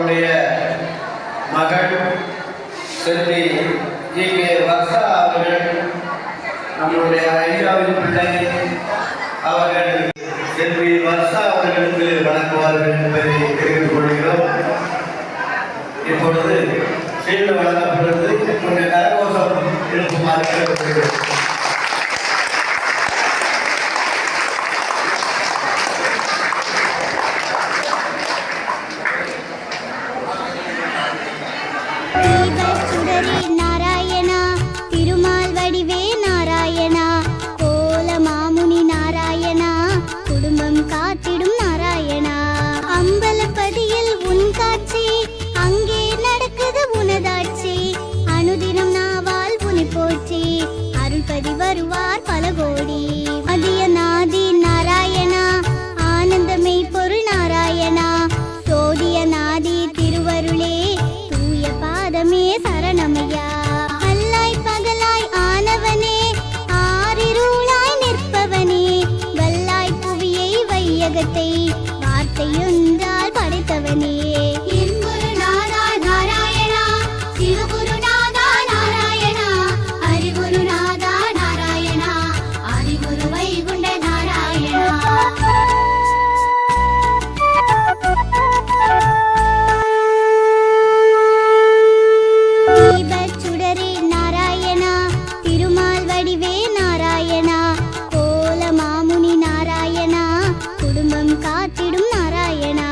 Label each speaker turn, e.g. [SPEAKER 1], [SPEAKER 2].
[SPEAKER 1] அவருடைய மகள் செல்வி ஜி.கே. வர்ஷா அவர்கள் நம்முடைய ஐயாவின் பிள்ளை அவர்கள் செல்வி வர்ஷா அவர்களுக்கு வழங்குவார்கள் என்பதை தெரிவித்துக் கொள்கிறோம். இப்பொழுது சீல் வழங்கப்படுவது இப்பொழுது கரகோஷம் இருக்குமாறு கேட்டுக்கொள்கிறோம்.
[SPEAKER 2] நாராயணா திருமால் வடிவே நாராயணா கோல மாமுனி நாராயணா குடும்பம் காத்திடும் நாராயணா அம்பலப்பதியில் உன் காட்சி அங்கே நடக்குது உனதாட்சி அனுதினம் நாவால் உனி போற்றி அருள்பதி வருவார் பல கோடி அதிய நாதி நாராயணா ஆனந்தமே பொருள் நாராயணா சோதிய நாதி திருவருளே தூய பாதமே சரணமையா அல்லாய் பகலாய் ஆனவனே ஆரிருளாய் நிற்பவனே வல்லாய் புவியை வையகத்தை வார்த்தையொன்றால் படைத்தவனே காத்திடும் நாராயணா